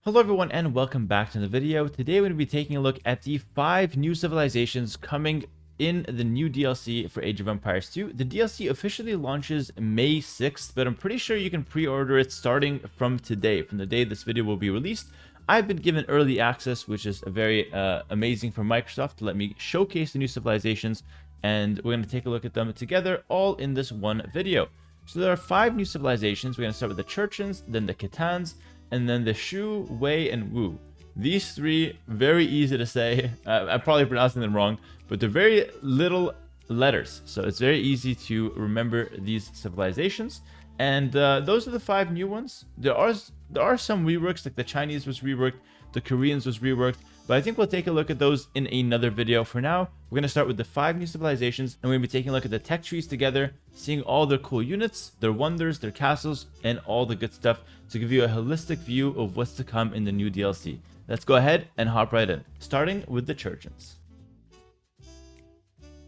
Hello everyone and welcome back to the video. Today we're going to be taking a look at the 5 new civilizations coming in the new DLC for Age of Empires 2. The DLC officially launches May 6th, but I'm pretty sure you can pre-order it starting from today, from the day this video will be released. I've been given early access, which is very amazing for Microsoft to let me showcase the new civilizations, and we're going to take a look at them together all in this one video. So there are 5 new civilizations. We're going to start with the Jurchens, then the Khitans, and then the Shu, Wei, and Wu. These 3, very easy to say. I'm probably pronouncing them wrong, but they're very little letters, so it's very easy to remember these civilizations. And those are the 5 new ones. There are some reworks, like the Chinese was reworked, the Koreans was reworked, but I think we'll take a look at those in another video. For now, we're going to start with the 5 new civilizations, and we're going to be taking a look at the tech trees together, seeing all their cool units, their wonders, their castles, and all the good stuff to give you a holistic view of what's to come in the new DLC. Let's go ahead and hop right in, starting with the Jurchens.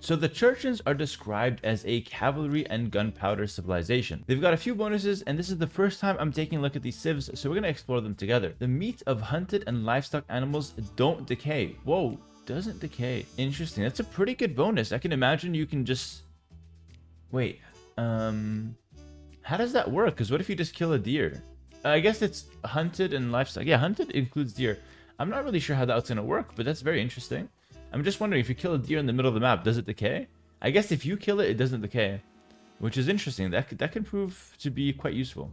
So the Jurchens are described as a cavalry and gunpowder civilization. They've got a few bonuses, and this is the first time I'm taking a look at these civs, so we're going to explore them together. The meat of hunted and livestock animals don't decay. Whoa, doesn't decay. Interesting. That's a pretty good bonus. I can imagine you can just... Wait, how does that work? Because what if you just kill a deer? I guess it's hunted and livestock. Yeah, hunted includes deer. I'm not really sure how that's going to work, but that's very interesting. I'm just wondering, if you kill a deer in the middle of the map, does it decay? I guess if you kill it, it doesn't decay, which is interesting. That can prove to be quite useful.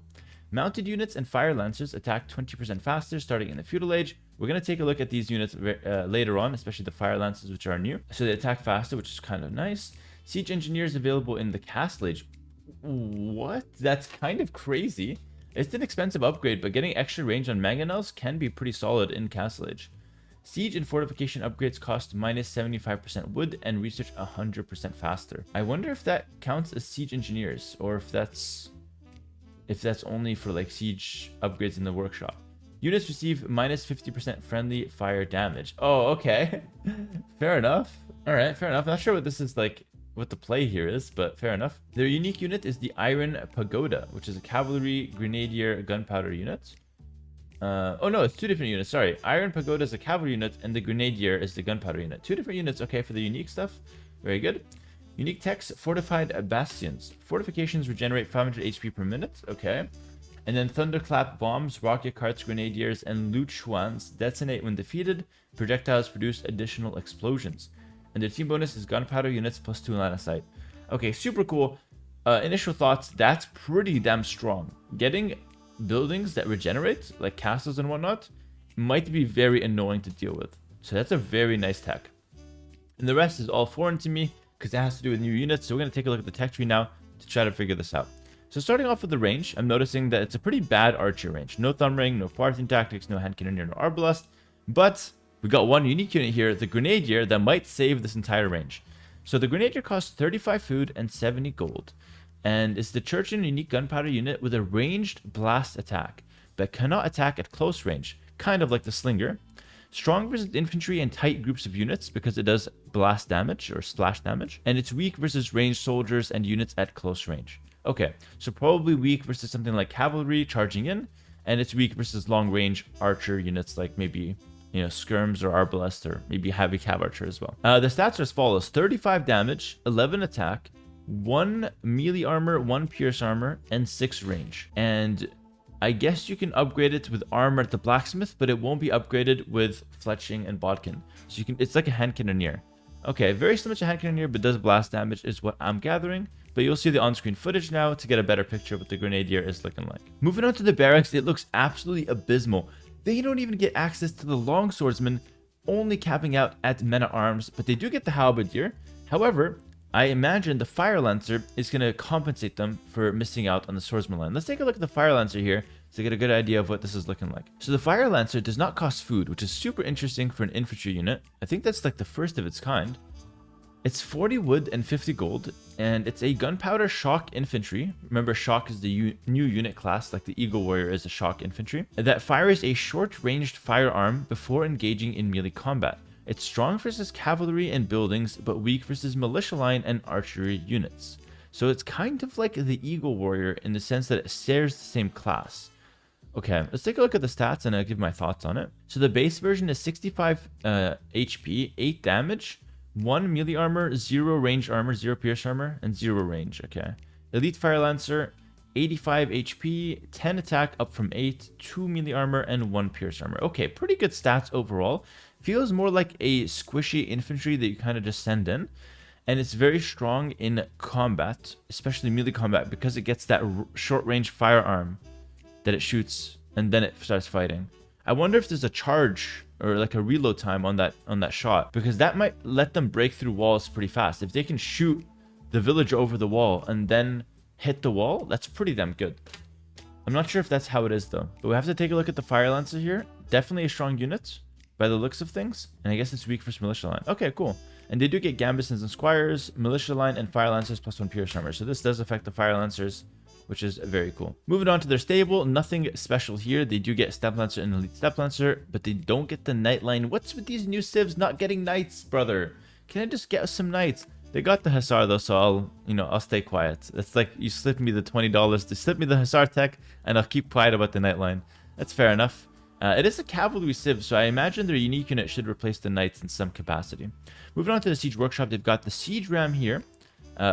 Mounted units and fire lancers attack 20% faster starting in the feudal age. We're going to take a look at these units later on, especially the fire lancers, which are new. So they attack faster, which is kind of nice. Siege engineers available in the castle age. What? That's kind of crazy. It's an expensive upgrade, but getting extra range on mangonels can be pretty solid in castle age. Siege and fortification upgrades cost minus 75% wood and research 100% faster. I wonder if that counts as siege engineers, or if that's only for like siege upgrades in the workshop. Units receive minus 50% friendly fire damage. Oh, okay. Fair enough. All right, fair enough. Not sure what this is like, what the play here is, but fair enough. Their unique unit is the Iron Pagoda, which is a cavalry, grenadier, gunpowder unit. Oh no, it's 2 different units. Sorry, Iron Pagoda is a cavalry unit, and the Grenadier is the gunpowder unit. 2 different units. Okay, for the unique stuff. Very good. Unique techs: fortified bastions. Fortifications regenerate 500 HP per minute. Okay. And then thunderclap bombs, rocket carts, grenadiers, and loot schwans detonate when defeated. Projectiles produce additional explosions. And their team bonus is gunpowder units plus 2 line of sight. Okay, super cool. Initial thoughts: that's pretty damn strong. Getting buildings that regenerate, like castles and whatnot, might be very annoying to deal with. So that's a very nice tech. And the rest is all foreign to me because it has to do with new units. So we're going to take a look at the tech tree now to try to figure this out. So starting off with the range, I'm noticing that it's a pretty bad archer range. No thumb ring, no Parthian tactics, no hand cannoneer, no arbalest. But we got one unique unit here, the Grenadier, that might save this entire range. So the Grenadier costs 35 food and 70 gold. And it's the Jurchen unique gunpowder unit with a ranged blast attack, but cannot attack at close range, kind of like the Slinger. Strong versus infantry and tight groups of units because it does blast damage or splash damage. And it's weak versus ranged soldiers and units at close range. Okay, so probably weak versus something like cavalry charging in, and it's weak versus long range archer units like maybe, you know, skirms or arbalest, or maybe heavy cav archer as well. The stats are as follows: 35 damage, 11 attack, 1 melee armor, 1 pierce armor, and 6 range. And I guess you can upgrade it with armor at the blacksmith, but it won't be upgraded with fletching and bodkin. So you can, it's like a hand cannoneer. Okay, very similar to hand cannoneer, but does blast damage is what I'm gathering. But you'll see the on-screen footage now to get a better picture of what the Grenadier is looking like. Moving on to the barracks, it looks absolutely abysmal. They don't even get access to the long swordsman, only capping out at men-at-arms, but they do get the halberdier. However, I imagine the Fire Lancer is going to compensate them for missing out on the Swordsman line. Let's take a look at the Fire Lancer here to get a good idea of what this is looking like. So the Fire Lancer does not cost food, which is super interesting for an infantry unit. I think that's like the first of its kind. It's 40 wood and 50 gold, and it's a gunpowder shock infantry. Remember, shock is the new unit class, like the Eagle Warrior is a shock infantry, that fires a short-ranged firearm before engaging in melee combat. It's strong versus cavalry and buildings, but weak versus militia line and archery units. So it's kind of like the Eagle Warrior in the sense that it shares the same class. Okay, let's take a look at the stats and I'll give my thoughts on it. So the base version is 65 HP, 8 damage, 1 melee armor, 0 range armor, 0 pierce armor, and 0 range. Okay. Elite Fire Lancer, 85 HP, 10 attack up from 8, 2 melee armor, and 1 pierce armor. Okay, pretty good stats overall. Feels more like a squishy infantry that you kind of just send in. And it's very strong in combat, especially melee combat, because it gets that short range firearm that it shoots and then it starts fighting. I wonder if there's a charge or like a reload time on that shot, because that might let them break through walls pretty fast. If they can shoot the villager over the wall and then hit the wall, that's pretty damn good. I'm not sure if that's how it is though, but we have to take a look at the Fire Lancer here. Definitely a strong unit by the looks of things, and I guess it's weak versus Militia Line. Okay, cool. And they do get Gambesons and Squires, Militia Line, and Fire Lancers plus 1 Pierce Armor. So this does affect the Fire Lancers, which is very cool. Moving on to their stable, nothing special here. They do get Step Lancer and Elite Step Lancer, but they don't get the Knight line. What's with these new civs not getting Knights, brother? Can I just get some Knights? They got the Hussar though, so I'll stay quiet. It's like you slip me the $20 to slip me the Hussar tech, and I'll keep quiet about the Knight line. That's fair enough. It is a cavalry civ, so I imagine their unique unit should replace the knights in some capacity. Moving on to the siege workshop, they've got the siege ram here,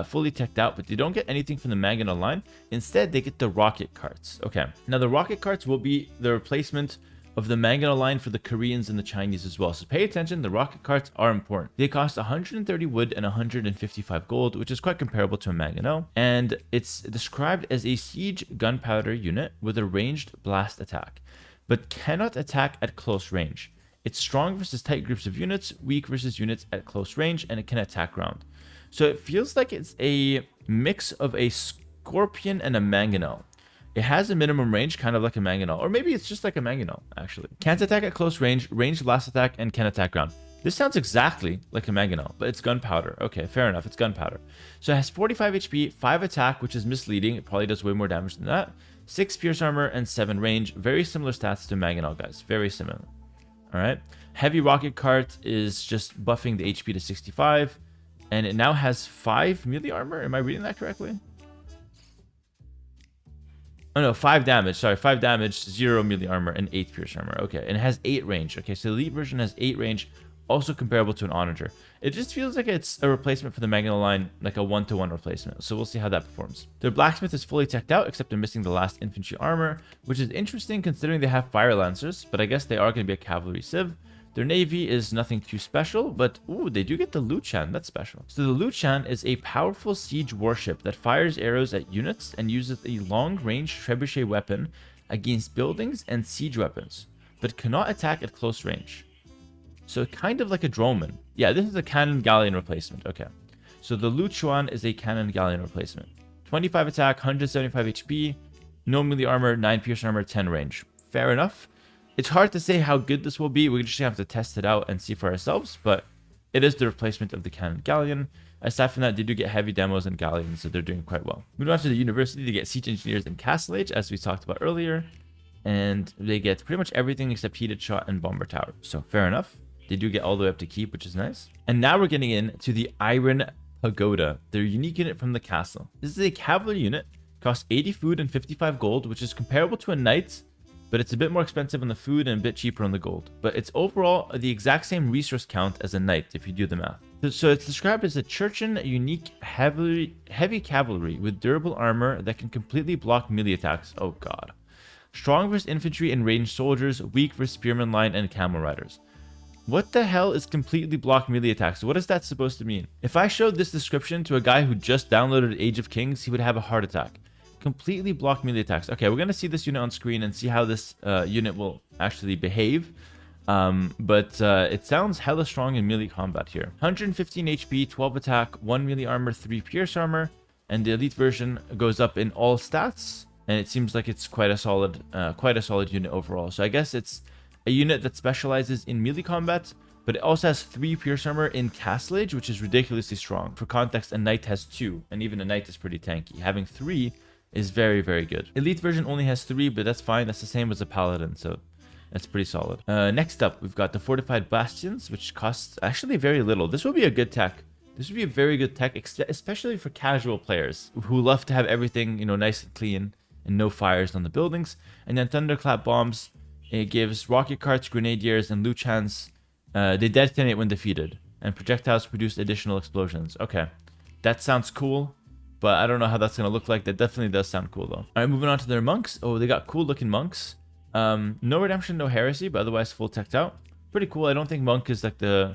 fully teched out, but they don't get anything from the Maginot line. Instead, they get the rocket carts. Okay, now the rocket carts will be the replacement of the Maginot line for the Koreans and the Chinese as well. So pay attention, the rocket carts are important. They cost 130 wood and 155 gold, which is quite comparable to a Maginot. And it's described as a siege gunpowder unit with a ranged blast attack, but cannot attack at close range. It's strong versus tight groups of units, weak versus units at close range, and it can attack ground. So it feels like it's a mix of a Scorpion and a Maginot. It has a minimum range, kind of like a Maginot, or maybe it's just like a Maginot, actually. Can't attack at close range, ranged blast attack, and can attack ground. This sounds exactly like a Maginot, but it's gunpowder. Okay, fair enough, it's gunpowder. So it has 45 HP, 5 attack, which is misleading. It probably does way more damage than that. 6 pierce armor, and 7 range. Very similar stats to Maginot, guys. Very similar. Alright. Heavy rocket cart is just buffing the HP to 65. And it now has 5 melee armor. Am I reading that correctly? Oh no, 5 damage. Sorry, 5 damage, 0 melee armor, and 8 pierce armor. Okay, and it has 8 range. Okay, so the elite version has 8 range, also comparable to an onager. It just feels like it's a replacement for the Maginot line, like a 1-to-1 replacement. So we'll see how that performs. Their blacksmith is fully teched out, except they're missing the last infantry armor, which is interesting considering they have fire lancers, but I guess they are going to be a cavalry civ. Their navy is nothing too special, but ooh, they do get the Luchan. That's special. So the Luchan is a powerful siege warship that fires arrows at units and uses a long-range trebuchet weapon against buildings and siege weapons, but cannot attack at close range. So kind of like a droneman. Yeah, this is a cannon galleon replacement. Okay. So the Luchuan is a cannon galleon replacement. 25 attack, 175 HP, no melee armor, 9 pierce armor, 10 range. Fair enough. It's hard to say how good this will be. We just have to test it out and see for ourselves, but it is the replacement of the cannon galleon. Aside from that, they do get heavy demos and galleons, so they're doing quite well. Moving on to the university, they get siege engineers and castle age, as we talked about earlier. And they get pretty much everything except heated shot and bomber tower. So fair enough. They do get all the way up to keep, which is nice. And now we're getting into the Iron Pagoda, their unique unit from the castle. This is a cavalry unit, costs 80 food and 55 gold, which is comparable to a knight, but it's a bit more expensive on the food and a bit cheaper on the gold. But it's overall the exact same resource count as a knight if you do the math. So it's described as a Jurchen unique heavy cavalry with durable armor that can completely block melee attacks. Oh god. Strong versus infantry and ranged soldiers, weak versus spearman line and camel riders. What the hell is completely block melee attacks? What is that supposed to mean? If I showed this description to a guy who just downloaded Age of Kings, he would have a heart attack. Completely block melee attacks. Okay, we're going to see this unit on screen and see how this unit will actually behave. But it sounds hella strong in melee combat here. 115 HP, 12 attack, 1 melee armor, 3 pierce armor. And the elite version goes up in all stats. And it seems like it's quite a solid unit overall. So I guess it's a unit that specializes in melee combat, but it also has 3 pierce armor in castle age, which is ridiculously strong. For context, a knight has 2, and even a knight is pretty tanky. Having 3 is very, very good. Elite version only has 3, but that's fine. That's the same as a paladin, so that's pretty solid. Next up, we've got the fortified bastions, which costs actually very little. This will be a good tech. This would be a very good tech, especially for casual players who love to have everything, nice and clean and no fires on the buildings. And then thunderclap bombs, it gives rocket carts, grenadiers, and Jurchens. They detonate when defeated, and projectiles produce additional explosions. Okay, that sounds cool, but I don't know how that's gonna look like. That definitely does sound cool though. All right, moving on to their monks. Oh, they got cool looking monks. No redemption, no heresy, but otherwise full teched out. Pretty cool. I don't think monk is like the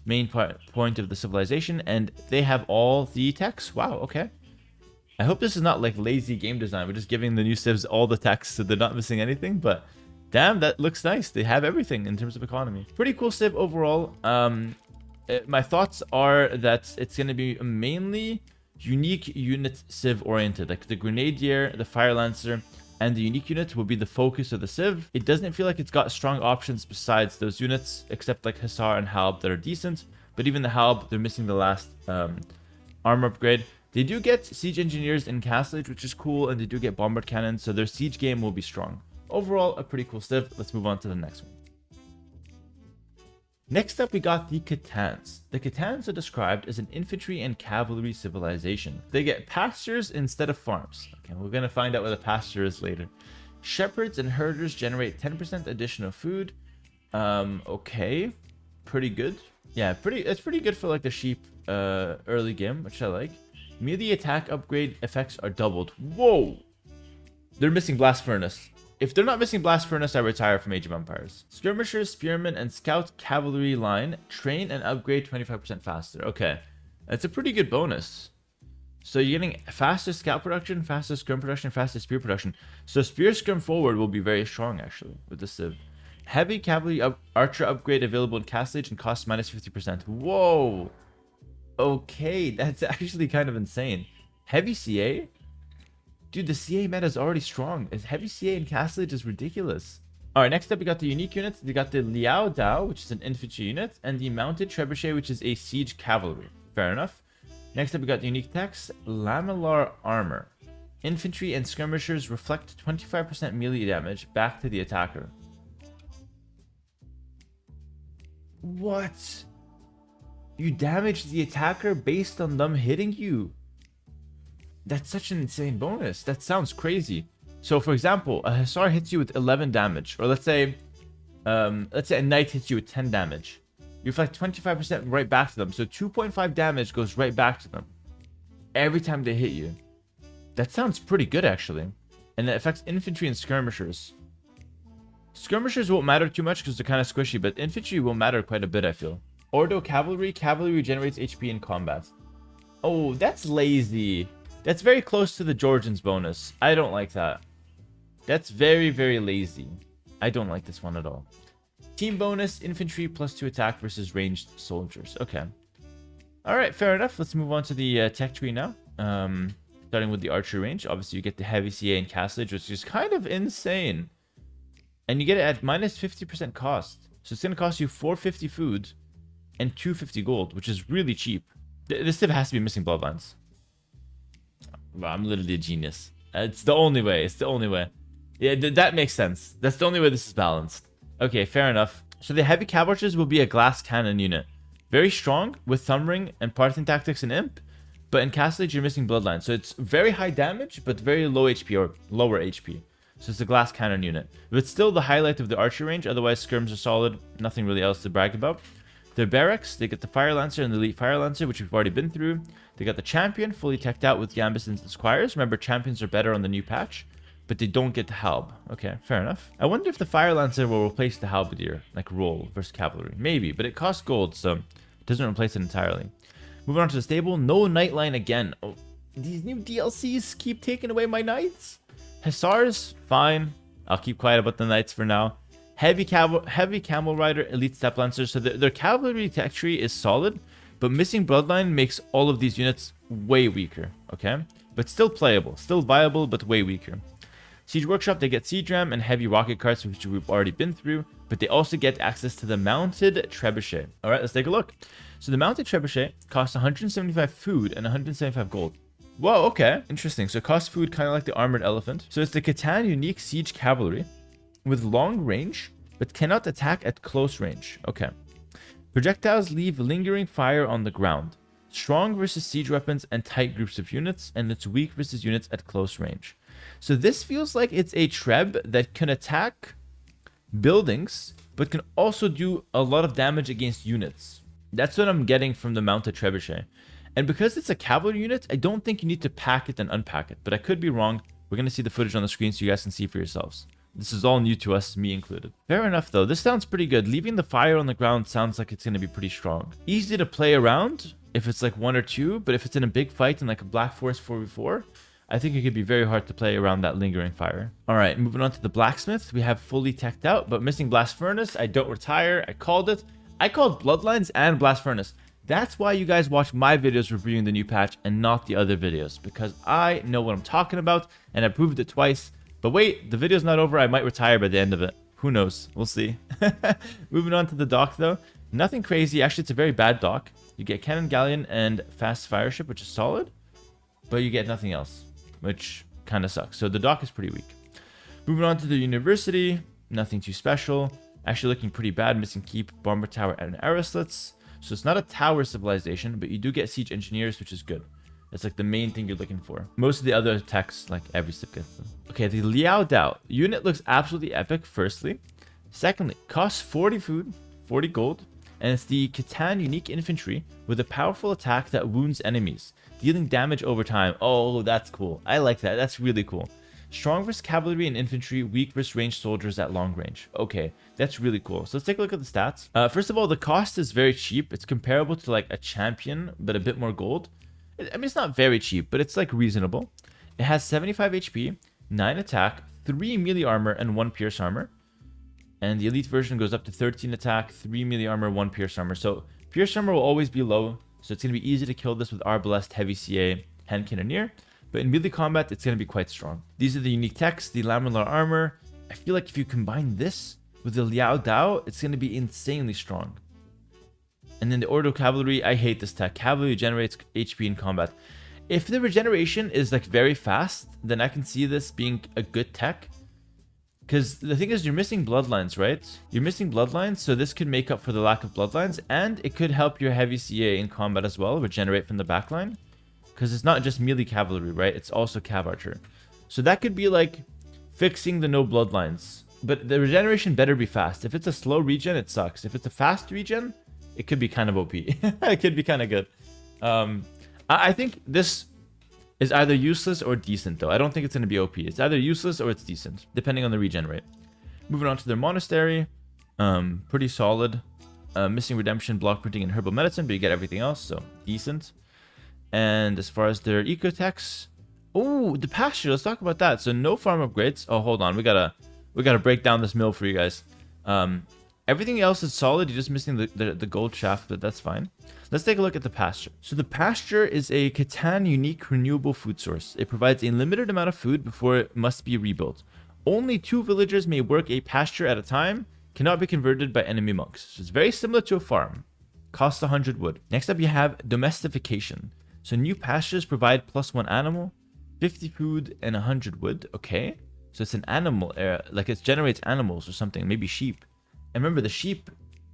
main point of the civilization, and they have all the techs. Wow, okay. I hope this is not like lazy game design. We're just giving the new civs all the techs so they're not missing anything, but damn, that looks nice. They have everything in terms of economy. Pretty cool civ overall. My thoughts are that it's going to be mainly unique unit civ oriented, like the grenadier, the fire lancer, and the unique unit will be the focus of the civ. It doesn't feel like it's got strong options besides those units, except like Hussar and Halb that are decent. But even the Halb, they're missing the last armor upgrade. They do get siege engineers in Castle Age, which is cool, and they do get bombard cannons, so their siege game will be strong. Overall, a pretty cool civ. Let's move on to the next one. Next up, we got the Khitans. The Khitans are described as an infantry and cavalry civilization. They get pastures instead of farms. Okay, we're going to find out what a pasture is later. Shepherds and herders generate 10% additional food. Okay, pretty good. Yeah, it's pretty good for like the sheep early game, which I like. Melee attack upgrade effects are doubled. Whoa! They're missing Blast Furnace. If they're not missing Blast Furnace, I retire from Age of Empires. Skirmishers, Spearmen, and Scout Cavalry line train and upgrade 25% faster. Okay, that's a pretty good bonus. So you're getting faster Scout production, faster Skirm production, faster Spear production. So Spear Skirm forward will be very strong actually with the Civ. Heavy Cavalry Archer upgrade available in Castle Age and cost minus 50%. Whoa! Okay, that's actually kind of insane. Heavy CA? Dude, the CA meta is already strong. Heavy CA in Castle Age is ridiculous. Alright, next up we got the unique units. We got the Liao Dao, which is an infantry unit, and the mounted trebuchet, which is a siege cavalry. Fair enough. Next up we got the unique techs, Lamellar armor. Infantry and skirmishers reflect 25% melee damage back to the attacker. What? You damage the attacker based on them hitting you? That's such an insane bonus. That sounds crazy. So for example, a Hussar hits you with 11 damage, or let's say a knight hits you with 10 damage. You reflect 25% right back to them. So 2.5 damage goes right back to them every time they hit you. That sounds pretty good actually. And it affects infantry and skirmishers. Skirmishers won't matter too much because they're kind of squishy, but infantry will matter quite a bit, I feel. Ordo Cavalry. Cavalry regenerates HP in combat. Oh, that's lazy. That's very close to the Jurchens bonus. I don't like that. That's very, very lazy. I don't like this one at all. Team bonus, infantry +2 attack versus ranged soldiers. Okay. Alright, fair enough. Let's move on to the tech tree now. Starting with the archer range. Obviously, you get the heavy CA and Castle Age, which is kind of insane. And you get it at minus 50% cost. So it's going to cost you 450 food and 250 gold, which is really cheap. This civ has to be missing bloodlines. Wow, I'm literally a genius. It's the only way. It's the only way. Yeah, that makes sense. That's the only way this is balanced. Okay, fair enough. So the heavy cavalry will be a glass cannon unit. Very strong with thumb ring and parting tactics and imp. But in Castle Age, you're missing bloodline. So it's very high damage, but very low HP or lower HP. So it's a glass cannon unit. But still the highlight of the archer range. Otherwise, skirms are solid. Nothing really else to brag about. Their barracks, they get the Fire Lancer and the Elite Fire Lancer, which we've already been through. They got the Champion, fully teched out with Gambesons and Squires. Remember, Champions are better on the new patch, but they don't get the Halb. Okay, fair enough. I wonder if the Fire Lancer will replace the Halberdier, like roll versus Cavalry. Maybe, but it costs gold, so it doesn't replace it entirely. Moving on to the stable, no Nightline again. Oh, these new DLCs keep taking away my Knights. Hussars, fine. I'll keep quiet about the Knights for now. Heavy Camel Rider, Elite Step Lancer. So their cavalry tech tree is solid, but missing Bloodline makes all of these units way weaker, okay? But still playable, still viable, but way weaker. Siege Workshop, they get Siege Ram and Heavy Rocket Carts, which we've already been through, but they also get access to the Mounted Trebuchet. All right, let's take a look. So the Mounted Trebuchet costs 175 food and 175 gold. Whoa, okay, interesting. So it costs food kind of like the Armored Elephant. So it's the Khitan Unique Siege Cavalry with long range, but cannot attack at close range. Okay. Projectiles leave lingering fire on the ground. Strong versus siege weapons and tight groups of units, and it's weak versus units at close range. So this feels like it's a Treb that can attack buildings, but can also do a lot of damage against units. That's what I'm getting from the mounted trebuchet. And because it's a cavalry unit, I don't think you need to pack it and unpack it, but I could be wrong. We're going to see the footage on the screen so you guys can see for yourselves. This is all new to us, me included. Fair enough though, this sounds pretty good. Leaving the fire on the ground sounds like it's going to be pretty strong. Easy to play around if it's like 1 or 2, but if it's in a big fight in like a Black Forest 4v4, I think it could be very hard to play around that lingering fire. All right, moving on to the blacksmith. We have fully teched out, but missing blast furnace. I don't retire. I called it. I called bloodlines and blast furnace. That's why you guys watch my videos reviewing the new patch and not the other videos, because I know what I'm talking about and I proved it twice. But wait, the video's not over. I might retire by the end of it. Who knows? We'll see. Moving on to the dock though. Nothing crazy. Actually, it's a very bad dock. You get cannon galleon and fast fire ship, which is solid, but you get nothing else, which kind of sucks. So the dock is pretty weak. Moving on to the university. Nothing too special. Actually looking pretty bad. Missing keep, bomber tower, and arrow slits. So it's not a tower civilization, but you do get siege engineers, which is good. That's like the main thing you're looking for. Most of the other techs, like every civ gets them. Okay, the Liao Dao unit looks absolutely epic, firstly. Secondly, costs 40 food, 40 gold, and it's the Khitan unique infantry with a powerful attack that wounds enemies, dealing damage over time. Oh, that's cool. I like that. That's really cool. Strong versus cavalry and infantry, weak versus ranged soldiers at long range. Okay, that's really cool. So let's take a look at the stats. First of all, the cost is very cheap. It's comparable to like a champion, but a bit more gold. I mean, it's not very cheap, but it's like reasonable. It has 75 HP, 9 attack, 3 melee armor, and 1 pierce armor. And the elite version goes up to 13 attack, 3 melee armor, 1 pierce armor. So pierce armor will always be low, so it's going to be easy to kill this with Arbalest, Heavy CA, Hand Cannoneer. But in melee combat, it's going to be quite strong. These are the unique techs, the Lamellar armor. I feel like if you combine this with the Liao Dao, it's going to be insanely strong. And then the Ordo Cavalry, I hate this tech. Cavalry generates HP in combat. If the regeneration is like very fast, then I can see this being a good tech. Because the thing is, you're missing bloodlines, right? You're missing bloodlines, so this could make up for the lack of bloodlines. And it could help your heavy CA in combat as well, regenerate from the backline. Because it's not just melee cavalry, right? It's also cav archer. So that could be like fixing the no bloodlines. But the regeneration better be fast. If it's a slow regen, it sucks. If it's a fast regen, it could be kind of OP. It could be kind of good. I think this is either useless or decent, though. I don't think it's going to be OP. It's either useless or it's decent, depending on the regen rate. Moving on to their monastery. Pretty solid. Missing redemption, block printing, and herbal medicine, but you get everything else, so decent. And as far as their ecotechs, oh, the pasture. Let's talk about that. So no farm upgrades. Oh, hold on. We gotta break down this mill for you guys. Everything else is solid. You're just missing the gold shaft, but that's fine. Let's take a look at the pasture. So the pasture is a Khitan unique renewable food source. It provides a limited amount of food before it must be rebuilt. Only 2 villagers may work a pasture at a time. Cannot be converted by enemy monks. So it's very similar to a farm. Costs 100 wood. Next up, you have domestication. So new pastures provide +1 animal, 50 food, and 100 wood. Okay. So it's an animal, like it generates animals or something, maybe sheep. And remember, the sheep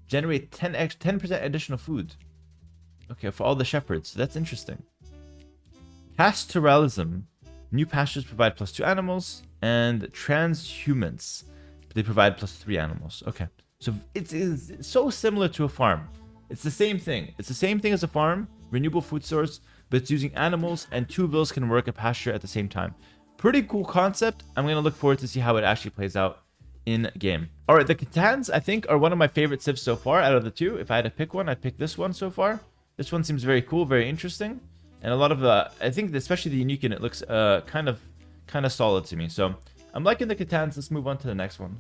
generate 10% additional food. Okay, for all the shepherds. So that's interesting. Pastoralism. New pastures provide +2 animals. And transhumans. They provide +3 animals. Okay. So it's so similar to a farm. It's the same thing. It's the same thing as a farm. Renewable food source. But it's using animals. And 2 vills can work a pasture at the same time. Pretty cool concept. I'm going to look forward to see how it actually plays out in game. All right, the Khitans, I think, are one of my favorite civs so far out of the 2. If I had to pick one, I'd pick this one so far. This one seems very cool, very interesting. And a lot of I think especially the unique unit looks kind of solid to me. So I'm liking the Khitans. Let's move on to the next one.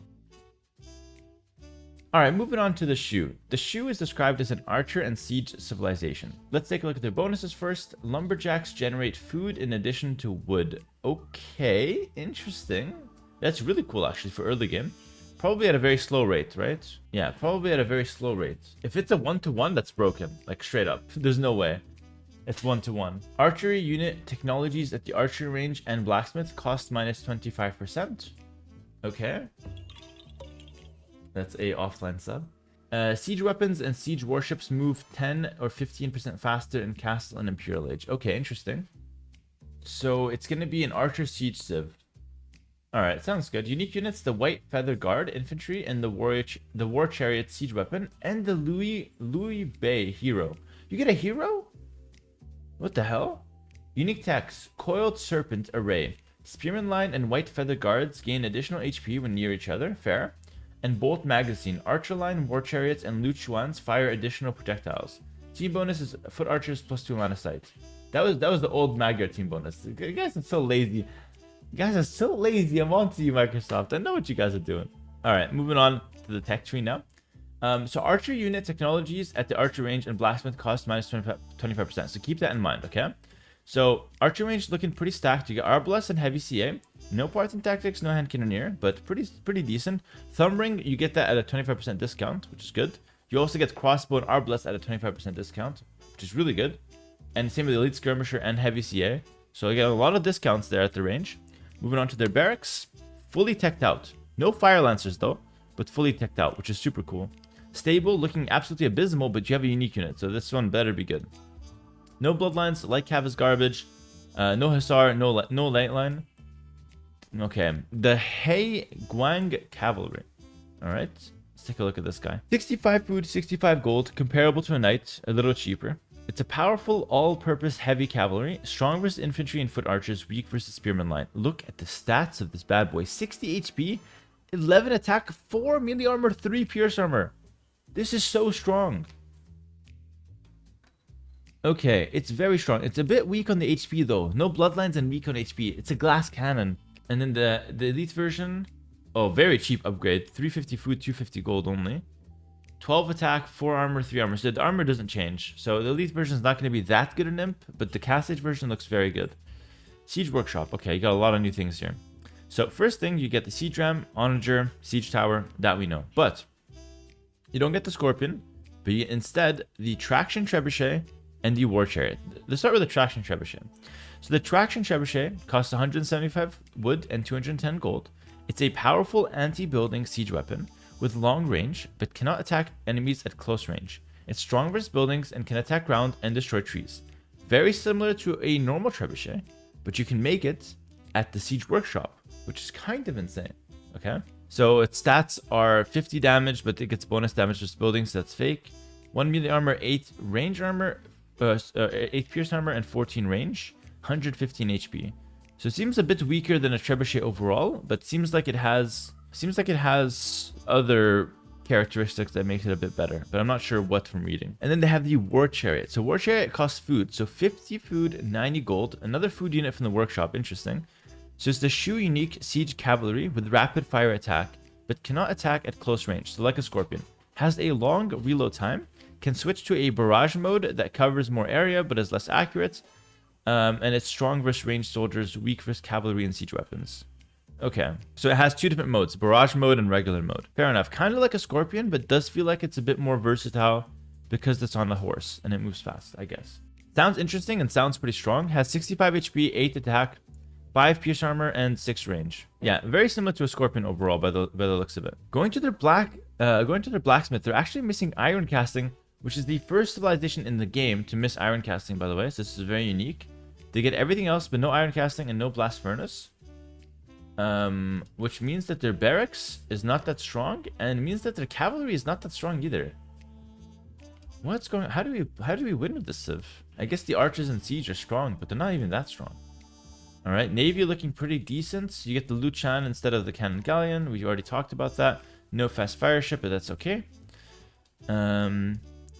All right, moving on to the Shu. The Shu is described as an archer and siege civilization. Let's take a look at their bonuses first. Lumberjacks generate food in addition to wood. Okay, interesting. That's really cool, actually, for early game. Probably at a very slow rate, right? Yeah, probably at a very slow rate. If it's a 1-to-1, that's broken. Like, straight up. There's no way. It's 1-to-1. Archery unit technologies at the archery range and blacksmith cost -25%. Okay. That's a offline sub. Siege weapons and siege warships move 10 or 15% faster in Castle and Imperial Age. Okay, interesting. So it's going to be an archer siege civ. All right, sounds good. Unique units: the White Feather Guard infantry and the War Chariot siege weapon, and the Louis Bay hero. You get a hero? What the hell? Unique techs: Coiled Serpent Array. Spearman line and White Feather Guards gain additional HP when near each other. Fair. And Bolt Magazine. Archer line, War Chariots, and Luchuans fire additional projectiles. Team bonus is Foot Archers +2 line of sight. That was the old Magyar team bonus. You guys are so lazy. You guys are so lazy. I'm on to you, Microsoft. I know what you guys are doing. All right, moving on to the tech tree now. So Archer unit technologies at the Archer range and Blacksmith cost minus 25%. So keep that in mind, okay? So Archer range looking pretty stacked. You got Arbalest and Heavy CA. No parts and tactics, no hand cannoneer, but pretty decent. Thumb ring, you get that at a 25% discount, which is good. You also get crossbow and Arbalest at a 25% discount, which is really good. And same with Elite Skirmisher and Heavy CA. So you get a lot of discounts there at the range. Moving on to their barracks, fully teched out. No Fire Lancers though, but fully teched out, which is super cool. Stable, looking absolutely abysmal, but you have a unique unit, so this one better be good. No Bloodlines, Light Cav is garbage. No Hussar, no Light Line. Okay, the Hei Guang Cavalry. Alright, let's take a look at this guy. 65 food, 65 gold, comparable to a knight, a little cheaper. It's a powerful, all-purpose heavy cavalry, strong versus infantry and foot archers, weak versus spearman line. Look at the stats of this bad boy. 60 HP, 11 attack, 4 melee armor, 3 pierce armor. This is so strong. Okay, it's very strong. It's a bit weak on the HP though. No bloodlines and weak on HP. It's a glass cannon. And then the elite version, oh, very cheap upgrade. 350 food, 250 gold only. 12 attack, 4 armor, 3 armor. So the armor doesn't change. So the elite version is not going to be that good an imp, but the Cast Age version looks very good. Siege Workshop. Okay, you got a lot of new things here. So first thing, you get the Siege Ram, Onager, Siege Tower. That we know. But you don't get the Scorpion, but you instead the Traction Trebuchet and the War Chariot. Let's start with the Traction Trebuchet. So the Traction Trebuchet costs 175 wood and 210 gold. It's a powerful anti-building siege weapon with long range, but cannot attack enemies at close range. It's strong versus buildings and can attack ground and destroy trees. Very similar to a normal trebuchet, but you can make it at the Siege Workshop, which is kind of insane. Okay, so its stats are 50 damage, but it gets bonus damage versus buildings. That's fake. 1 melee armor, 8 range armor, 8 pierce armor, and 14 range. 115 HP. So it seems a bit weaker than a trebuchet overall, but seems like it has other characteristics that makes it a bit better, but I'm not sure what from reading. And then they have the War Chariot. So War Chariot costs food, so 50 food, 90 gold. Another food unit from the workshop, interesting. So it's the Shu unique siege cavalry with rapid fire attack, but cannot attack at close range, so like a Scorpion. Has a long reload time, can switch to a barrage mode that covers more area but is less accurate, and it's strong versus ranged soldiers, weak versus cavalry and siege weapons. Okay, so it has two different modes, barrage mode and regular mode. Fair enough, kind of like a Scorpion, but does feel like it's a bit more versatile because it's on a horse and it moves fast, I guess. Sounds interesting and sounds pretty strong. Has 65 HP, 8 attack, 5 pierce armor, and 6 range. Yeah, very similar to a Scorpion overall by the looks of it. Going to their blacksmith, they're actually missing iron casting, which is the first civilization in the game to miss iron casting, by the way. So this is very unique. They get everything else, but no iron casting and no blast furnace. Which means that their barracks is not that strong, and it means that their cavalry is not that strong either. What's going on? How do we win with this civ? I guess the archers and siege are strong, but they're not even that strong. All right, navy looking pretty decent. You get the Luchan instead of the cannon galleon. We already talked about that. No fast fire ship, but that's okay. All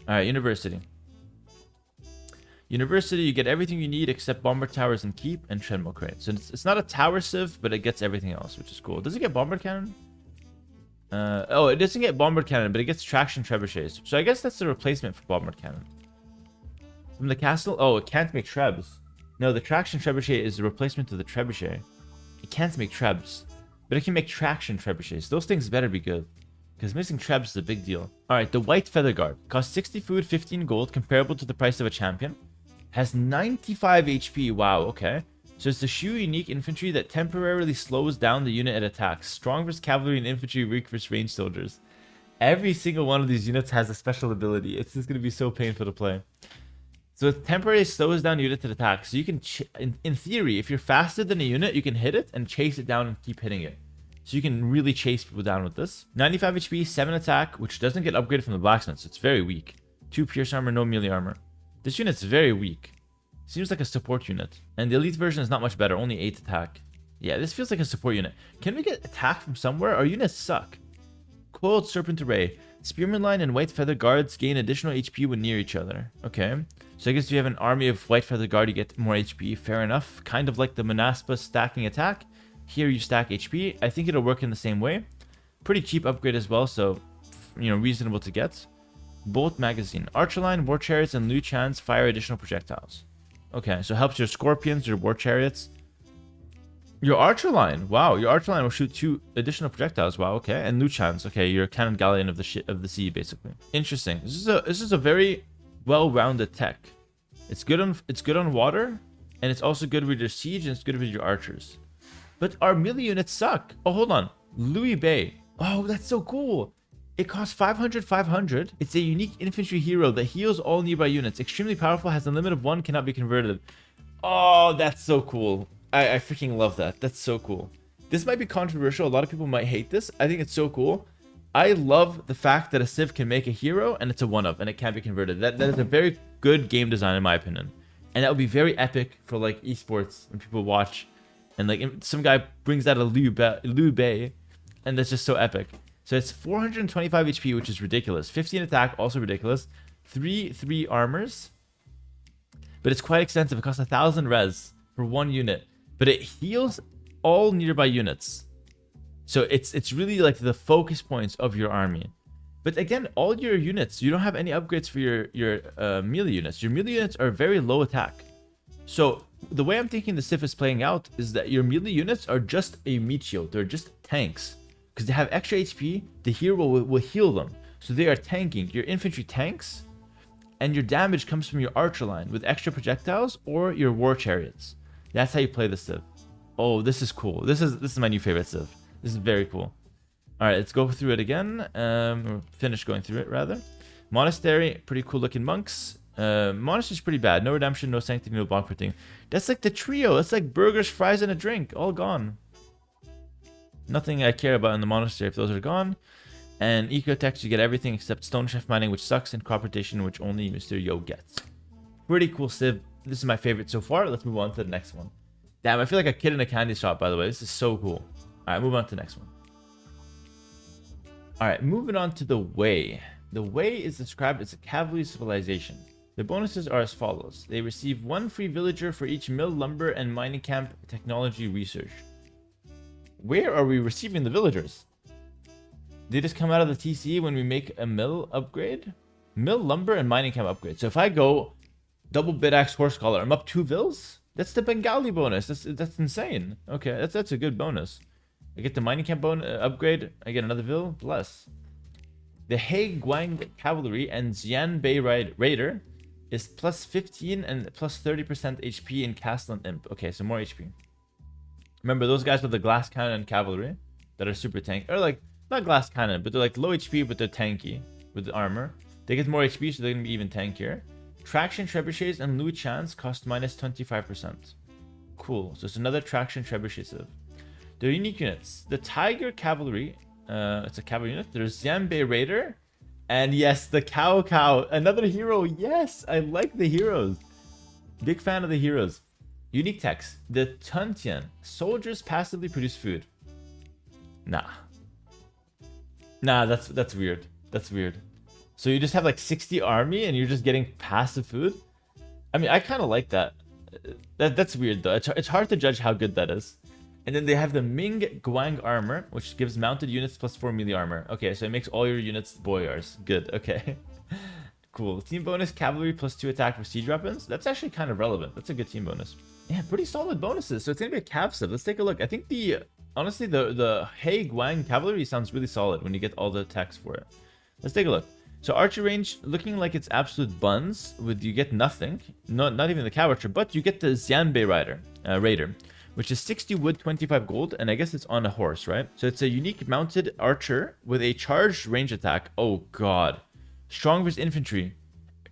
right, university. University, you get everything you need except bomber towers and keep and treadmill crate. So it's not a tower civ, but it gets everything else, which is cool. Does it get bomber cannon? Oh, it doesn't get bomber cannon, but it gets traction trebuchets. So I guess that's the replacement for bomber cannon. From the castle, oh, it can't make trebs. No, the traction trebuchet is the replacement of the trebuchet. It can't make trebs, but it can make traction trebuchets. Those things better be good, because missing trebs is a big deal. All right, the White Feather Guard costs 60 food, 15 gold, comparable to the price of a champion. Has 95 HP. Wow, okay. So it's the Shu unique infantry that temporarily slows down the unit it attacks. Strong versus cavalry and infantry, weak versus ranged soldiers. Every single one of these units has a special ability. It's just going to be so painful to play. So it temporarily slows down unit to attack. So you can, in theory, if you're faster than a unit, you can hit it and chase it down and keep hitting it. So you can really chase people down with this. 95 HP, 7 attack, which doesn't get upgraded from the blacksmith, so it's very weak. 2 pierce armor, no melee armor. This unit's very weak. Seems like a support unit. And the elite version is not much better, only 8 attack. Yeah, this feels like a support unit. Can we get attack from somewhere? Our units suck. Coiled Serpent Array. Spearman Line and White Feather Guards gain additional HP when near each other. Okay. So I guess if you have an army of White Feather Guard, you get more HP. Fair enough. Kind of like the Manaspa stacking attack. Here you stack HP. I think it'll work in the same way. Pretty cheap upgrade as well, so, you know, reasonable to get. Bolt Magazine. Archer Line, War Chariots, and Jurchens fire additional projectiles. Okay, so it helps your Scorpions, your War Chariots. Your Archer Line. Wow, your Archer Line will shoot 2 additional projectiles. Wow, okay. And Jurchens. Okay, your Cannon Galleon of the sea, basically. Interesting. This is a very well-rounded tech. It's good on water, and it's also good with your siege, and it's good with your archers. But our melee units suck. Oh, hold on. Louis Bay. Oh, that's so cool. It costs 500. It's a unique infantry hero that heals all nearby units. Extremely powerful, has a limit of 1, cannot be converted. Oh, that's so cool. I freaking love that. That's so cool. This might be controversial. A lot of people might hate this. I think it's so cool. I love the fact that a Civ can make a hero and it's a one-of and it can't be converted. That is a very good game design in my opinion. And that would be very epic for like esports when people watch. And like some guy brings out a Liu Bei and that's just so epic. So it's 425 HP, which is ridiculous. 15 attack, also ridiculous. 3 armors. But it's quite expensive. It costs 1,000 res for 1 unit. But it heals all nearby units. So it's really like the focus points of your army. But again, all your units, you don't have any upgrades for your melee units. Your melee units are very low attack. So the way I'm thinking the Civ is playing out is that your melee units are just a meat shield. They're just tanks. Because they have extra HP, the hero will heal them. So they are tanking. Your infantry tanks, and your damage comes from your archer line with extra projectiles or your war chariots. That's how you play the Civ. Oh, this is cool. This is my new favorite Civ. This is very cool. All right, let's go through it again. Or finish going through it, rather. Monastery, pretty cool looking monks. Monastery's pretty bad. No redemption, no sanctity, no block thing. That's like the trio. It's like burgers, fries, and a drink. All gone. Nothing I care about in the monastery if those are gone. And Ecotech, you get everything except Stone Chef Mining, which sucks, and Cooperation, which only Mr. Yo gets. Pretty cool Civ. This is my favorite so far. Let's move on to the next one. Damn, I feel like a kid in a candy shop, by the way. This is so cool. All right, move on to the next one. All right, moving on to the Way. The Way is described as a cavalry civilization. The bonuses are as follows. They receive 1 free villager for each mill, lumber, and mining camp technology research. Where are we receiving the villagers? They just come out of the TCE when we make a mill upgrade? Mill, lumber, and mining camp upgrade. So if I go double bit axe horse collar, I'm up 2 vills? That's the Bengali bonus. That's insane. Okay, that's a good bonus. I get the mining camp upgrade. I get another vill. Bless. The He Guang Cavalry and Xian Bei Raider is plus 15 and plus 30% HP in Castle and Imp. Okay, so more HP. Remember, those guys with the glass cannon and cavalry that are super tanky. Or like, not glass cannon, but they're like low HP, but they're tanky with the armor. They get more HP, so they're going to be even tankier. Traction Trebuchets and Jurchens cost minus 25%. Cool. So it's another Traction Trebuchet Civ. They're unique units. The Tiger Cavalry, it's a cavalry unit. There's Xian Bei Raider. And yes, the Cow Cow. Another hero. Yes, I like the heroes. Big fan of the heroes. Unique text. The Tuntian. Soldiers passively produce food. Nah, that's weird. That's weird. So you just have like 60 army and you're just getting passive food? I mean, I kind of like that. That's weird though. It's hard to judge how good that is. And then they have the Ming Guang armor, which gives mounted units plus 4 melee armor. Okay, so it makes all your units boyars. Good, okay. Cool. Team bonus, cavalry plus 2 attack for siege weapons. That's actually kind of relevant. That's a good team bonus. Yeah, pretty solid bonuses. So it's gonna be a cav Civ. Let's take a look. I think honestly the He Guang cavalry sounds really solid when you get all the attacks for it. Let's take a look. So archer range looking like it's absolute buns. With you get nothing, not even the cow archer, but you get the Xian Bei Raider, which is 60 wood, 25 gold, and I guess it's on a horse, right? So it's a unique mounted archer with a charged range attack. Oh god, strong versus infantry,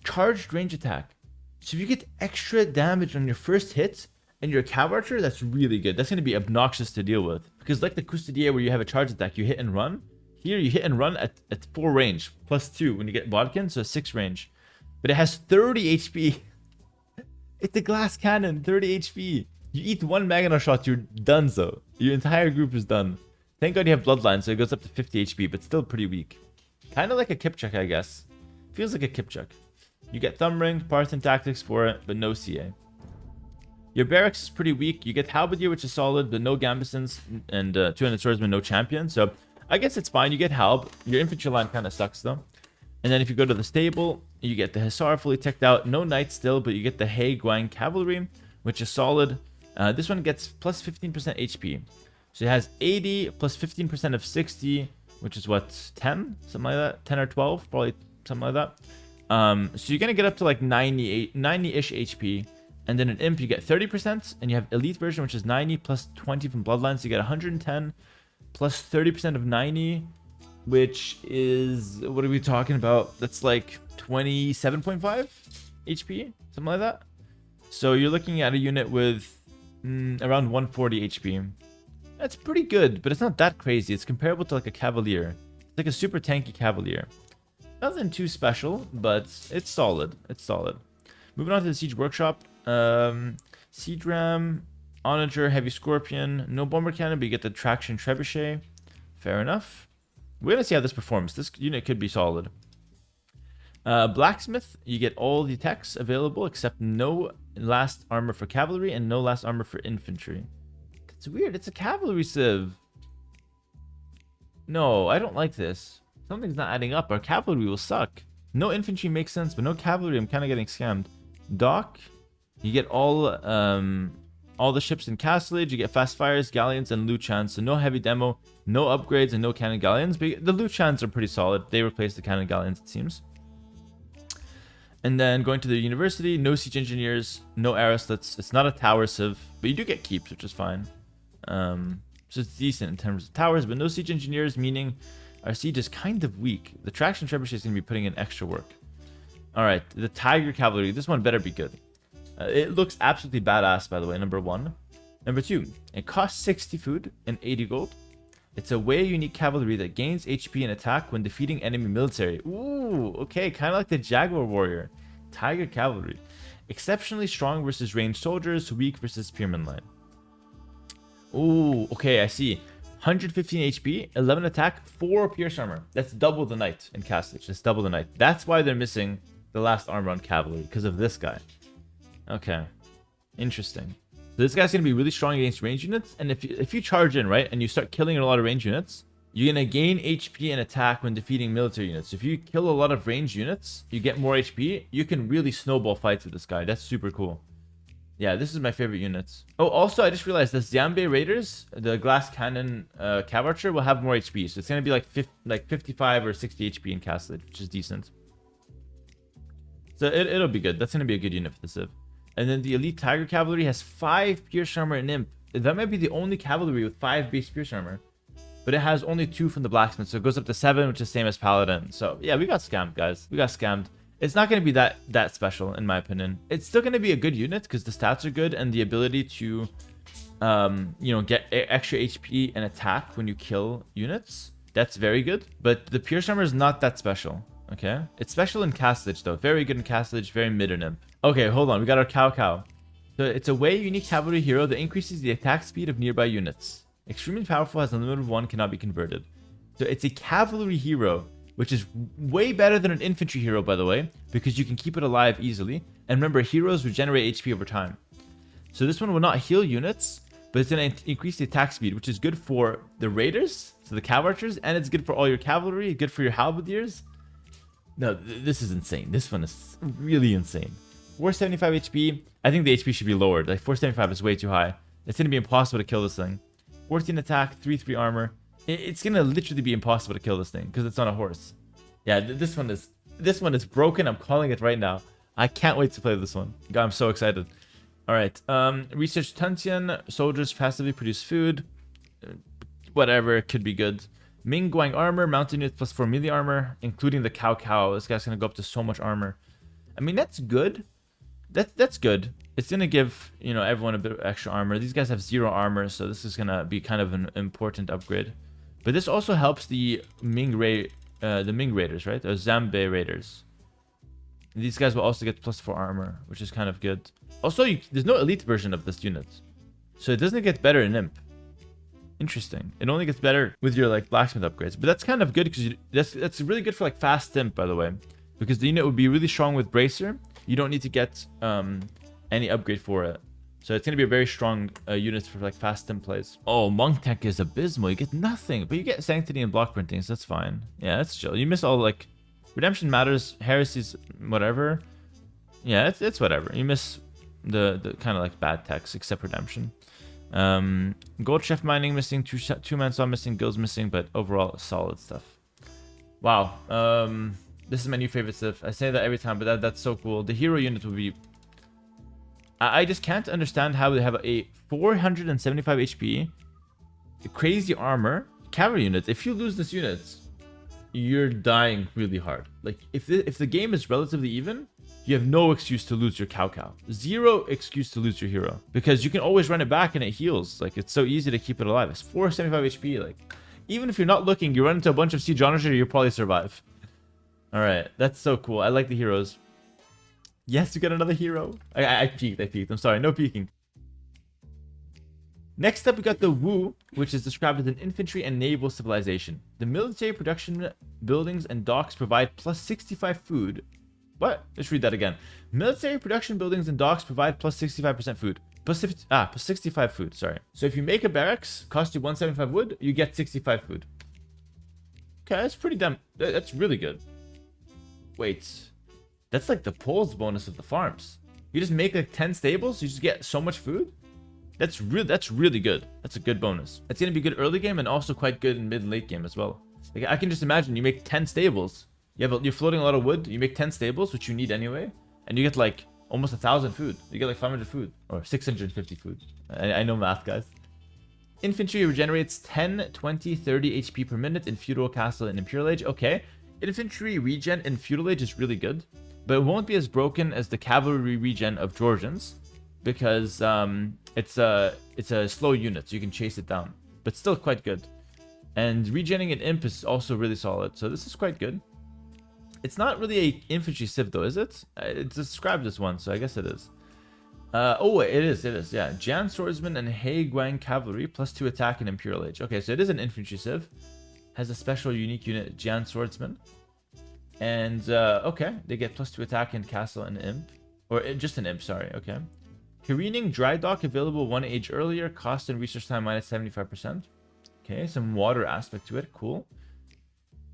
charged range attack. So if you get extra damage on your first hit and you're a cav archer, that's really good. That's going to be obnoxious to deal with. Because like the Custodia where you have a charge attack, you hit and run. Here you hit and run at 4 range, plus 2 when you get Bodkin, so 6 range. But it has 30 HP. It's a glass cannon, 30 HP. You eat 1 Magana shot, you're done so. Your entire group is done. Thank God you have Bloodline, so it goes up to 50 HP, but still pretty weak. Kind of like a Kipchak, I guess. Feels like a Kipchak. You get Thumb Ring, Parthian Tactics for it, but no CA. Your Barracks is pretty weak. You get Halberdier, which is solid, but no Gambesons, and 200 Swordsmen, no Champion. So I guess it's fine. You get Halb. Your infantry line kind of sucks, though. And then if you go to the stable, you get the Hussar fully teched out. No Knights still, but you get the Hei Guang Cavalry, which is solid. This one gets plus 15% HP. So it has 80 plus 15% of 60, which is what, 10? Something like that? 10 or 12? Probably something like that. So you're going to get up to like 90-ish HP. And then an Imp, you get 30%. And you have Elite version, which is 90 plus 20 from Bloodlines. So you get 110 plus 30% of 90, which is, what are we talking about? That's like 27.5 HP, something like that. So you're looking at a unit with around 140 HP. That's pretty good, but it's not that crazy. It's comparable to like a Cavalier. It's like a super tanky Cavalier. Nothing too special, but it's solid. It's solid. Moving on to the Siege Workshop. Siege Ram, Onager, Heavy Scorpion, no Bomber Cannon, but you get the Traction Trebuchet. Fair enough. We're going to see how this performs. This unit could be solid. Blacksmith, you get all the techs available except no last armor for cavalry and no last armor for infantry. It's weird. It's a cavalry civ. No, I don't like this. Something's not adding up. Our cavalry will suck. No infantry makes sense, but no cavalry. I'm kind of getting scammed. Dock, you get all the ships in Castlage. You get fast fires, galleons, and Luchans. So no heavy demo, no upgrades, and no cannon galleons. But the Luchans are pretty solid. They replace the cannon galleons, it seems. And then going to the university, no siege engineers, no aeroslets. It's not a tower civ, but you do get keeps, which is fine. So it's decent in terms of towers, but no siege engineers, meaning our siege is kind of weak. The traction trebuchet is going to be putting in extra work. All right, the Tiger Cavalry. This one better be good. It looks absolutely badass, by the way, number 1. Number 2, it costs 60 food and 80 gold. It's a way unique cavalry that gains HP and attack when defeating enemy military. Ooh, okay, kind of like the Jaguar Warrior. Tiger Cavalry. Exceptionally strong versus ranged soldiers, weak versus spearman line. Ooh, okay, I see. 115 HP, 11 attack, 4 pierce armor. That's double the knight in Castlage. That's double the knight. That's why they're missing the last armor on cavalry, because of this guy. Okay, interesting. So this guy's going to be really strong against range units, and if you charge in, right, and you start killing a lot of range units, you're going to gain HP and attack when defeating military units. If you kill a lot of range units, you get more HP, you can really snowball fights with this guy. That's super cool. Yeah, this is my favorite units. Oh, also, I just realized the Xianbei Raiders, the glass cannon cav archer, will have more HP. So it's going to be like 55 or 60 HP in Castlage, which is decent. So it'll be good. That's going to be a good unit for the Civ. And then the Elite Tiger Cavalry has 5 Pierce Armor and Imp. That might be the only cavalry with 5 base Pierce Armor. But it has only 2 from the Blacksmith, so it goes up to 7, which is the same as Paladin. So yeah, we got scammed, guys. We got scammed. It's not going to be that special, in my opinion. It's still going to be a good unit, because the stats are good, and the ability to, you know, get extra HP and attack when you kill units, that's very good. But the Pierce Armor is not that special, okay? It's special in Castlage, though. Very good in Castlage, very mid in Imp. Okay, hold on. We got our Cow. So it's a way unique cavalry hero that increases the attack speed of nearby units. Extremely powerful, has a limit of 1, cannot be converted. So it's a cavalry hero, which is way better than an infantry hero, by the way, because you can keep it alive easily. And remember, heroes regenerate HP over time. So this one will not heal units, but it's going to increase the attack speed, which is good for the raiders, so the cav archers, and it's good for all your cavalry, good for your halberdiers. No, this is insane. This one is really insane. 475 HP. I think the HP should be lowered. Like 475 is way too high. It's going to be impossible to kill this thing. 14 attack, 3/3 armor. It's going to literally be impossible to kill this thing because it's on a horse. Yeah, this one is broken. I'm calling it right now. I can't wait to play this one. God, I'm so excited. All right. Research Tuntian. Soldiers passively produce food. Whatever. Could be good. Ming Guang armor. Mountain units plus 4 melee armor, including the Cow. This guy's going to go up to so much armor. I mean, that's good. That's good. It's gonna give, you know, everyone a bit of extra armor. These guys have 0 armor, so this is gonna be kind of an important upgrade. But this also helps the Ming Raiders, right? Or Zambe Raiders. These guys will also get +4 armor, which is kind of good. Also, there's no elite version of this unit, so it doesn't get better in Imp. Interesting. It only gets better with your like blacksmith upgrades, but that's kind of good because that's really good for like fast Imp, by the way, because the unit would be really strong with Bracer. You don't need to get any upgrade for it. So it's going to be a very strong unit for like fast Imp plays. Oh, Monk Tech is abysmal. You get nothing, but you get Sanctity and block printing, so that's fine. Yeah, that's chill. You miss all like Redemption Matters, Heresies, whatever. Yeah, it's whatever. You miss the kind of like bad techs, except Redemption. Gold Chef Mining missing, two-man saw missing, guilds missing, but overall solid stuff. Wow. This is my new favorite stuff. I say that every time, but that's so cool. The hero unit will be... I just can't understand how they have a 475 HP, crazy armor, cavalry unit. If you lose this unit, you're dying really hard. Like, if the game is relatively even, you have no excuse to lose your cow. Zero excuse to lose your hero. Because you can always run it back and it heals. Like, it's so easy to keep it alive. It's 475 HP. Like, even if you're not looking, you run into a bunch of siege honors, you'll probably survive. Alright, that's so cool. I like the heroes. Yes, you got another hero. I peeked. I'm sorry, no peeking. Next up, we got the Wu, which is described as an infantry and naval civilization. The military production buildings and docks provide +65 food. What? Let's read that again. Military production buildings and docks provide +65% food. +65 food, sorry. So if you make a barracks, cost you 175 wood, you get 65 food. Okay, that's pretty damn... That's really good. Wait... That's like the Poles bonus of the farms. You just make like 10 stables, you just get so much food. That's really good. That's a good bonus. It's gonna be good early game and also quite good in mid and late game as well. Like I can just imagine you make 10 stables. You're floating a lot of wood. You make 10 stables, which you need anyway, and you get like almost 1,000 food. You get like 500 food or 650 food. I know math, guys. Infantry regenerates 10, 20, 30 HP per minute in Feudal Castle and Imperial Age. Okay, infantry regen in Feudal Age is really good. But it won't be as broken as the cavalry regen of Jurchens, because it's a slow unit, so you can chase it down. But still quite good. And regenning in Imp is also really solid, so this is quite good. It's not really a infantry civ though, is it? It's described as one, so I guess it is. Oh, it is, yeah. Jan Swordsman and Hei Guang Cavalry, +2 attack in Imperial Age. Okay, so it is an infantry civ. Has a special unique unit, Jan Swordsman. And, okay, they get +2 attack in Castle and Imp. Or just an Imp, sorry, okay. Careening Dry Dock available 1 age earlier, cost and research time -75%. Okay, some water aspect to it, cool.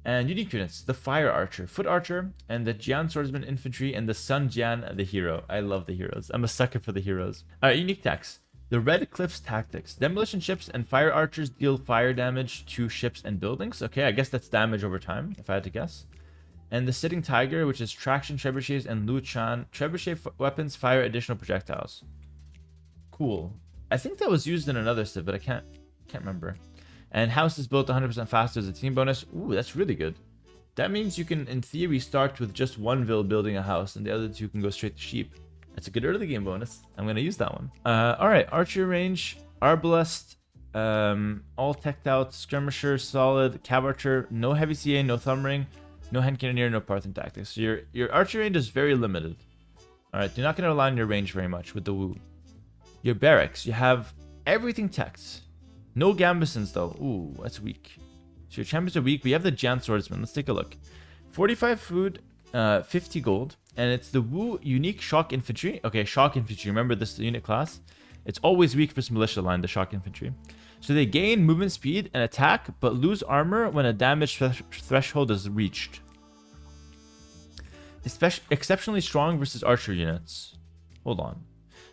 And unique units, the Fire Archer, Foot Archer, and the Jian Swordsman Infantry, and the Sun Jian, the hero. I love the heroes. I'm a sucker for the heroes. Alright, unique tax. The Red Cliffs Tactics. Demolition ships and fire archers deal fire damage to ships and buildings. Okay, I guess that's damage over time, if I had to guess. And the Sitting Tiger, which is traction trebuchets and Lu Chan. Trebuchet weapons fire additional projectiles. Cool. I think that was used in another civ, but I can't remember. And house is built 100% faster as a team bonus. Ooh, that's really good. That means you can, in theory, start with just one vill building a house, and the other two can go straight to sheep. That's a good early game bonus. I'm going to use that one. Alright, archer range, arbalest, all teched out, skirmisher, solid, cav archer, no heavy CA, no thumb ring. No hand cannoneer, no Parthen tactics. So your archer range is very limited. Alright, you're not going to rely on your range very much with the Wu. Your barracks, you have everything teched. No Gambesons though. Ooh, that's weak. So your champions are weak, but you have the Jan Swordsman. Let's take a look. 45 food, 50 gold. And it's the Wu unique Shock Infantry. Okay, Shock Infantry. Remember this unit class? It's always weak for this militia line, the Shock Infantry. So they gain movement speed and attack, but lose armor when a damage threshold is reached. Exceptionally strong versus archer units. Hold on.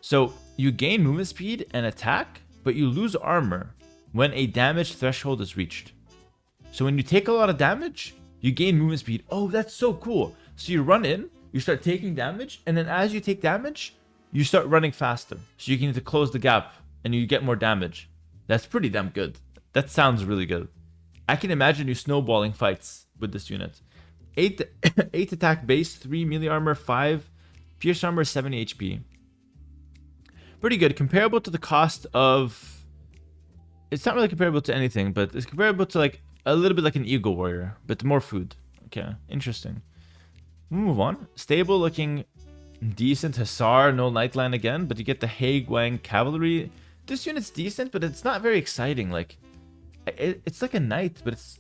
So you gain movement speed and attack, but you lose armor when a damage threshold is reached. So when you take a lot of damage, you gain movement speed. Oh, that's so cool. So you run in, you start taking damage, and then as you take damage, you start running faster. So you can need to close the gap, and you get more damage. That's pretty damn good. That sounds really good. I can imagine you snowballing fights with this unit. 8 attack base, 3 melee armor, 5 Pierce armor 70 HP. Pretty good. Comparable to the cost of... It's not really comparable to anything, but it's comparable to like a little bit like an Eagle Warrior, but more food. Okay, interesting. We'll move on. Stable looking decent Hussar, no Nightline again, but you get the Guang Cavalry. This unit's decent, but it's not very exciting. Like, it's like a knight, but it's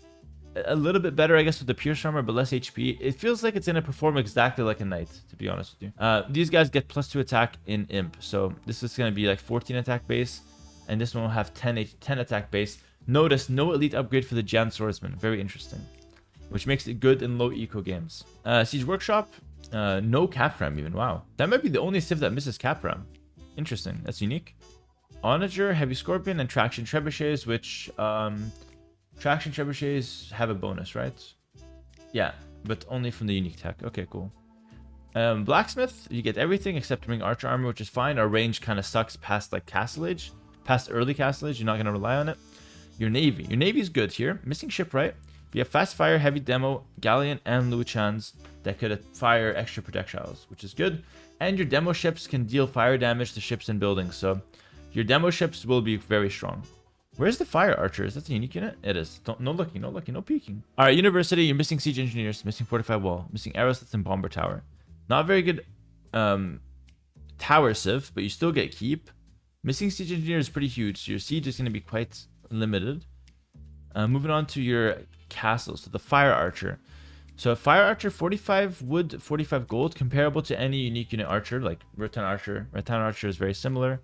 a little bit better, I guess, with the Pierce armor, but less HP. It feels like it's going to perform exactly like a knight, to be honest with you. These guys get +2 attack in Imp, so this is going to be like 14 attack base, and this one will have 10 attack base. Notice, no elite upgrade for the Jan Swordsman. Very interesting. Which makes it good in low eco games. Siege Workshop, no Capram even. Wow. That might be the only civ that misses Capram. Interesting. That's unique. Onager, Heavy Scorpion, and Traction Trebuchets, which... Traction Trebuchets have a bonus, right? Yeah, but only from the unique tech. Okay, cool. Blacksmith, you get everything except Ring Archer Armor, which is fine. Our range kind of sucks past like Castle Age. Past early Castle Age, you're not going to rely on it. Your Navy. Your Navy is good here. Missing shipwright. You have Fast Fire, Heavy Demo, Galleon, and Jurchens that could fire extra projectiles, which is good. And your demo ships can deal fire damage to ships and buildings, so your demo ships will be very strong. Where's the Fire Archer? Is that a unique unit? It is. No looking, no peeking. All right, University, you're missing Siege Engineers, missing Fortified Wall, missing Arrow Slits and Bomber Tower. Not very good tower civ, but you still get keep. Missing Siege Engineer is pretty huge, so your siege is going to be quite limited. Moving on to your castles, so the Fire Archer. So Fire Archer, 45 wood, 45 gold, comparable to any unique unit archer, like Rattan Archer. Rattan Archer is very similar.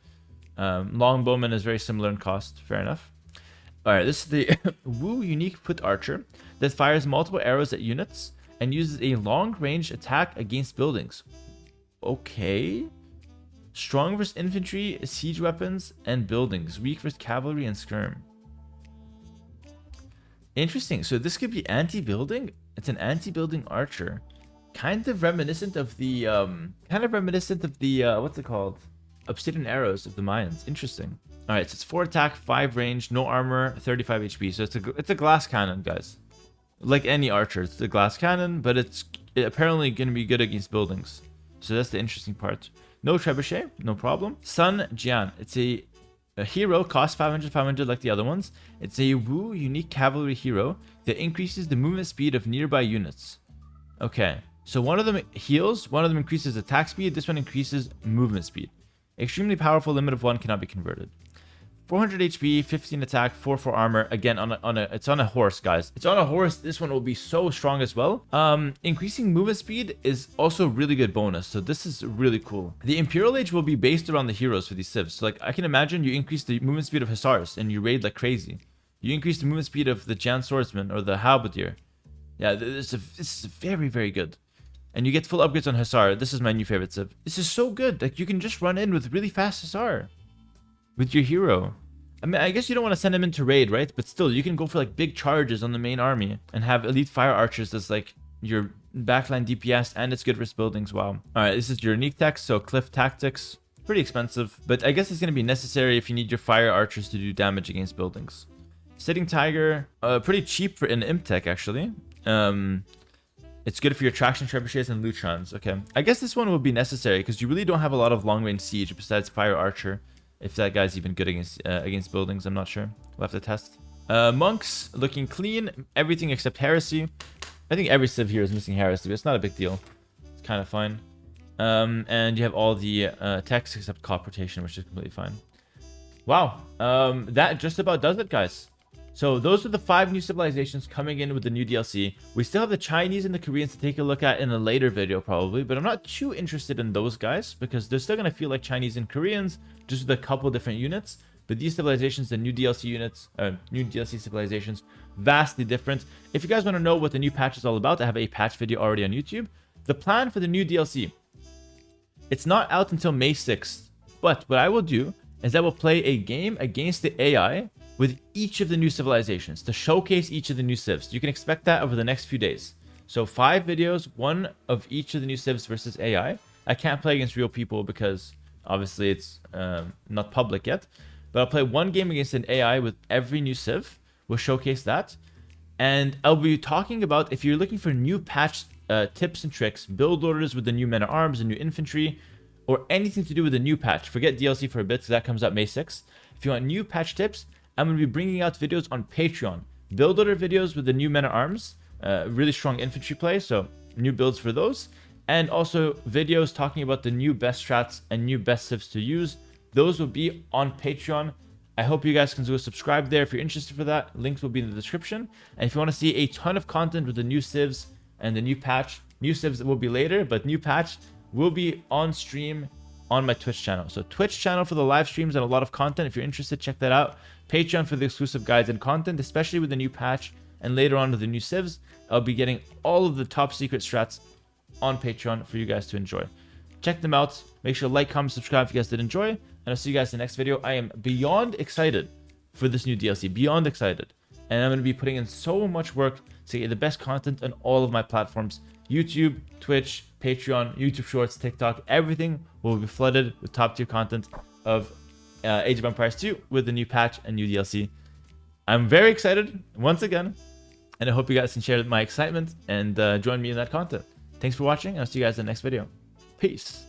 Longbowman is very similar in cost. Fair enough. Alright, this is the Wu unique foot archer that fires multiple arrows at units and uses a long range attack against buildings. Okay. Strong versus infantry, siege weapons, and buildings. Weak versus cavalry and skirm. Interesting. So this could be anti-building. It's an anti-building archer. Kind of reminiscent of the what's it called? Obsidian arrows of the Mayans. Interesting. All right, so it's 4 attack, 5 range, no armor, 35 HP. So it's a glass cannon, guys. Like any archer, it's a glass cannon, but it's apparently going to be good against buildings. So that's the interesting part. No trebuchet, no problem. Sun Jian. It's a hero, costs 500 like the other ones. It's a Wu unique cavalry hero that increases the movement speed of nearby units. Okay, so one of them heals, one of them increases attack speed, this one increases movement speed. Extremely powerful, limit of 1, cannot be converted. 400 HP, 15 attack, 4 armor. Again, it's on a horse, guys. It's on a horse. This one will be so strong as well. Increasing movement speed is also a really good bonus. So this is really cool. The Imperial Age will be based around the heroes for these civs. So like I can imagine you increase the movement speed of Hussars and you raid like crazy. You increase the movement speed of the Jan Swordsman or the Halberdier. Yeah, this is very, very good. And you get full upgrades on Hussar. This is my new favorite civ. This is so good. Like you can just run in with really fast Hussar. With your hero. I mean, I guess you don't want to send him into raid, right? But still, you can go for like big charges on the main army and have elite fire archers as like your backline DPS, and it's good versus buildings. Wow. All right, this is your unique tech, so Cliff Tactics. Pretty expensive, but I guess it's going to be necessary if you need your fire archers to do damage against buildings. Sitting Tiger, pretty cheap for an imp tech actually. It's good for your traction trebuchets and Jurchens. Okay, I guess this one will be necessary because you really don't have a lot of long range siege besides fire archer. If that guy's even good against buildings, I'm not sure. We'll have to test. Monks, looking clean. Everything except heresy. I think every civ here is missing heresy, but it's not a big deal. It's kind of fine. And you have all the techs except cop rotation, which is completely fine. Wow. That just about does it, guys. So those are the 5 new civilizations coming in with the new DLC. We still have the Chinese and the Koreans to take a look at in a later video probably, but I'm not too interested in those guys because they're still going to feel like Chinese and Koreans, just with a couple different units. But these civilizations, the new DLC units, new DLC civilizations, vastly different. If you guys want to know what the new patch is all about, I have a patch video already on YouTube. The plan for the new DLC, it's not out until May 6th, but what I will do is I will play a game against the AI with each of the new civilizations to showcase each of the new civs. You can expect that over the next few days. So 5 videos, 1 of each of the new civs versus AI. I can't play against real people because obviously it's not public yet. But I'll play 1 game against an AI with every new civ. We'll showcase that. And I'll be talking about if you're looking for new patch tips and tricks, build orders with the new men at arms and new infantry, or anything to do with the new patch, forget DLC for a bit because that comes up May 6th. If you want new patch tips, I'm going to be bringing out videos on Patreon. Build order videos with the new men at arms, really strong infantry play, so new builds for those. And also videos talking about the new best strats and new best civs to use. Those will be on Patreon. I hope you guys can go subscribe there if you're interested for that. Links will be in the description. And if you want to see a ton of content with the new civs and the new patch, new civs will be later, but new patch will be on stream on my Twitch channel. So Twitch channel for the live streams and a lot of content. If you're interested, check that out. Patreon for the exclusive guides and content, especially with the new patch and later on with the new civs. I'll be getting all of the top secret strats on Patreon for you guys to enjoy. Check them out. Make sure to like, comment, subscribe if you guys did enjoy. And I'll see you guys in the next video. I am beyond excited for this new DLC. Beyond excited. And I'm going to be putting in so much work to get the best content on all of my platforms. YouTube, Twitch, Patreon, YouTube Shorts, TikTok. Everything will be flooded with top tier content of Age of Empires 2 with the new patch and new DLC. I'm very excited once again. And I hope you guys can share my excitement and join me in that content. Thanks for watching. I'll see you guys in the next video. Peace.